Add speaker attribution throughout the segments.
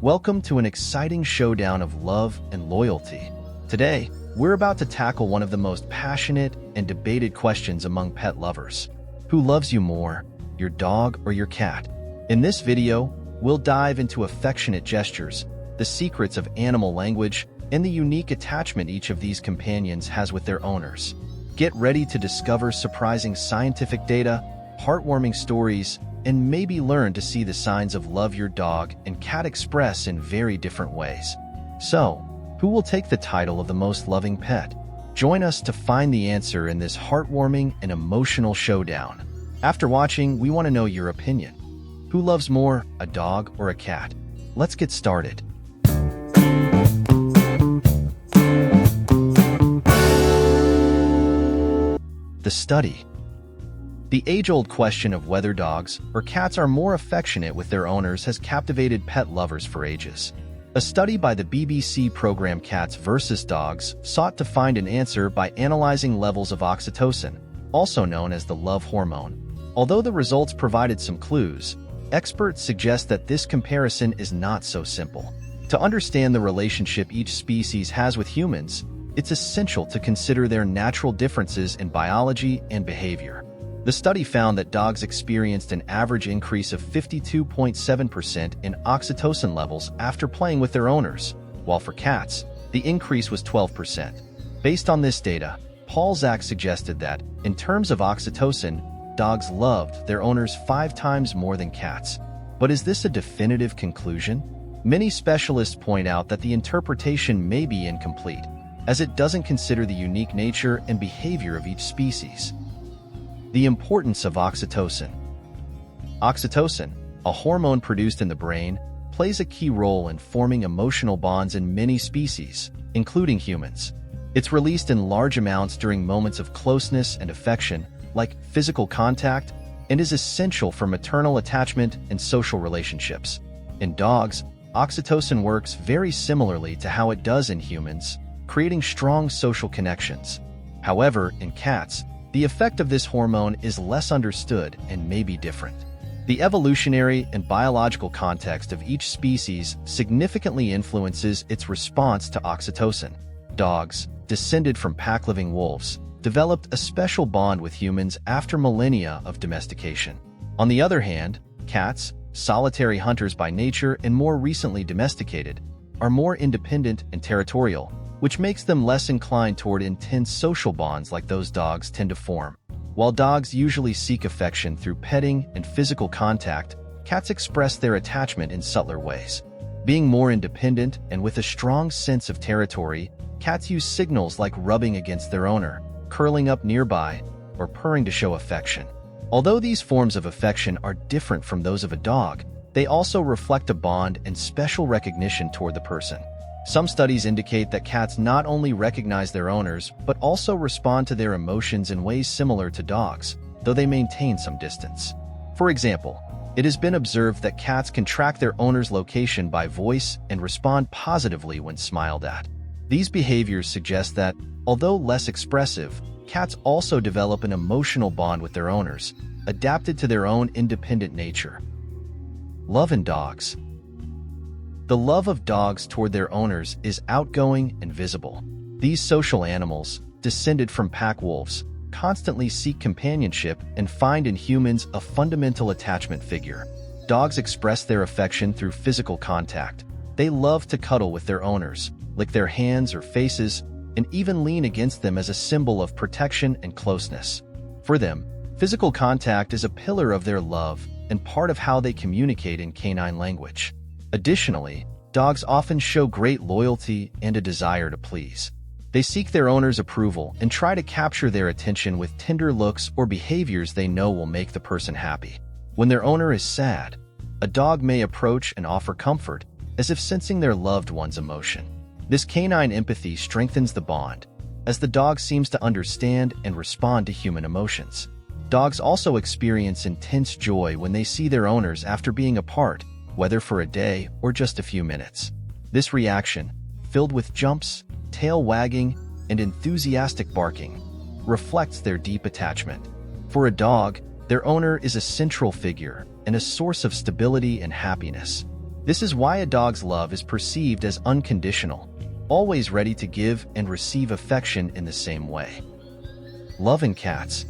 Speaker 1: Welcome to an exciting showdown of love and loyalty. Today, we're about to tackle one of the most passionate and debated questions among pet lovers. Who loves you more, your dog or your cat? In this video, we'll dive into affectionate gestures, the secrets of animal language, and the unique attachment each of these companions has with their owners. Get ready to discover surprising scientific data, heartwarming stories, and maybe learn to see the signs of love your dog and cat express in very different ways. So, who will take the title of the most loving pet? Join us to find the answer in this heartwarming and emotional showdown. After watching, we want to know your opinion. Who loves more, a dog or a cat? Let's get started. The study. The age-old question of whether dogs or cats are more affectionate with their owners has captivated pet lovers for ages. A study by the BBC program Cats vs. Dogs sought to find an answer by analyzing levels of oxytocin, also known as the love hormone. Although the results provided some clues, experts suggest that this comparison is not so simple. To understand the relationship each species has with humans, it's essential to consider their natural differences in biology and behavior. The study found that dogs experienced an average increase of 52.7% in oxytocin levels after playing with their owners, while for cats, the increase was 12%. Based on this data, Paul Zak suggested that, in terms of oxytocin, dogs loved their owners 5 times more than cats. But is this a definitive conclusion? Many specialists point out that the interpretation may be incomplete, as it doesn't consider the unique nature and behavior of each species. The importance of oxytocin. Oxytocin, a hormone produced in the brain, plays a key role in forming emotional bonds in many species, including humans. It's released in large amounts during moments of closeness and affection, like physical contact, and is essential for maternal attachment and social relationships. In dogs, oxytocin works very similarly to how it does in humans, creating strong social connections. However, in cats, the effect of this hormone is less understood and may be different. The evolutionary and biological context of each species significantly influences its response to oxytocin. Dogs, descended from pack-living wolves, developed a special bond with humans after millennia of domestication. On the other hand, cats, solitary hunters by nature and more recently domesticated, are more independent and territorial, which makes them less inclined toward intense social bonds like those dogs tend to form. While dogs usually seek affection through petting and physical contact, cats express their attachment in subtler ways. Being more independent and with a strong sense of territory, cats use signals like rubbing against their owner, curling up nearby, or purring to show affection. Although these forms of affection are different from those of a dog, they also reflect a bond and special recognition toward the person. Some studies indicate that cats not only recognize their owners, but also respond to their emotions in ways similar to dogs, though they maintain some distance. For example, it has been observed that cats can track their owner's location by voice and respond positively when smiled at. These behaviors suggest that, although less expressive, cats also develop an emotional bond with their owners, adapted to their own independent nature. Love in dogs. The love of dogs toward their owners is outgoing and visible. These social animals, descended from pack wolves, constantly seek companionship and find in humans a fundamental attachment figure. Dogs express their affection through physical contact. They love to cuddle with their owners, lick their hands or faces, and even lean against them as a symbol of protection and closeness. For them, physical contact is a pillar of their love and part of how they communicate in canine language. Additionally, dogs often show great loyalty and a desire to please. They seek their owner's approval and try to capture their attention with tender looks or behaviors they know will make the person happy. When their owner is sad, a dog may approach and offer comfort, as if sensing their loved one's emotion. This canine empathy strengthens the bond, as the dog seems to understand and respond to human emotions. Dogs also experience intense joy when they see their owners after being apart, whether for a day or just a few minutes. This reaction, filled with jumps, tail wagging, and enthusiastic barking, reflects their deep attachment. For a dog, their owner is a central figure and a source of stability and happiness. This is why a dog's love is perceived as unconditional, always ready to give and receive affection in the same way. Love in cats.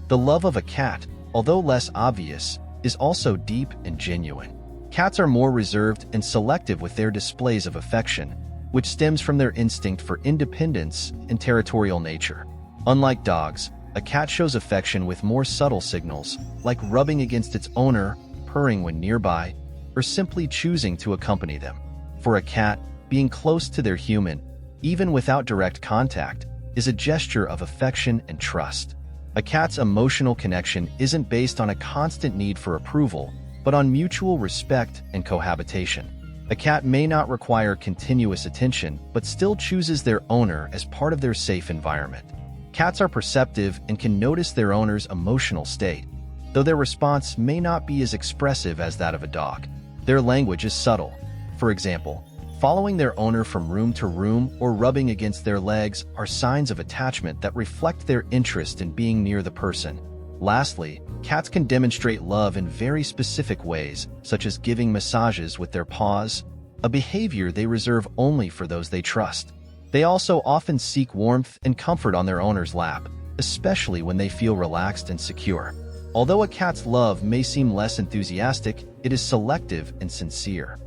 Speaker 1: The love of a cat, although less obvious, is also deep and genuine. Cats are more reserved and selective with their displays of affection, which stems from their instinct for independence and territorial nature. Unlike dogs, a cat shows affection with more subtle signals, like rubbing against its owner, purring when nearby, or simply choosing to accompany them. For a cat, being close to their human, even without direct contact, is a gesture of affection and trust. A cat's emotional connection isn't based on a constant need for approval, but on mutual respect and cohabitation. A cat may not require continuous attention, but still chooses their owner as part of their safe environment. Cats are perceptive and can notice their owner's emotional state, though their response may not be as expressive as that of a dog. Their language is subtle. For example, following their owner from room to room or rubbing against their legs are signs of attachment that reflect their interest in being near the person. Lastly, cats can demonstrate love in very specific ways, such as giving massages with their paws, a behavior they reserve only for those they trust. They also often seek warmth and comfort on their owner's lap, especially when they feel relaxed and secure. Although a cat's love may seem less enthusiastic, it is selective and sincere.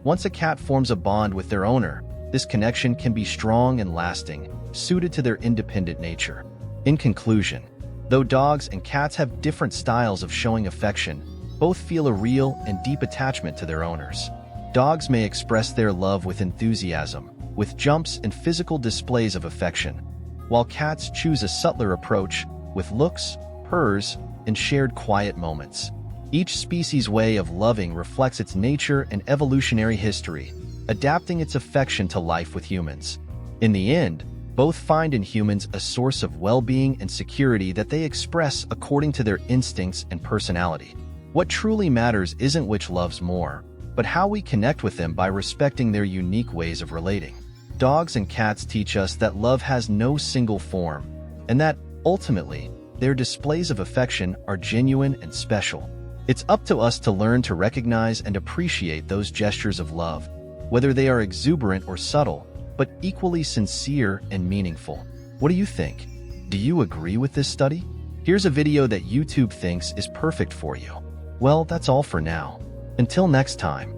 Speaker 1: Once a cat forms a bond with their owner, this connection can be strong and lasting, suited to their independent nature. In conclusion, though dogs and cats have different styles of showing affection, both feel a real and deep attachment to their owners. Dogs may express their love with enthusiasm, with jumps and physical displays of affection, while cats choose a subtler approach with looks, purrs, and shared quiet moments. Each species' way of loving reflects its nature and evolutionary history, adapting its affection to life with humans. In the end, both find in humans a source of well-being and security that they express according to their instincts and personality. What truly matters isn't which loves more, but how we connect with them by respecting their unique ways of relating. Dogs and cats teach us that love has no single form, and that, ultimately, their displays of affection are genuine and special. It's up to us to learn to recognize and appreciate those gestures of love, whether they are exuberant or subtle, but equally sincere and meaningful. What do you think? Do you agree with this study? Here's a video that YouTube thinks is perfect for you. Well, that's all for now. Until next time.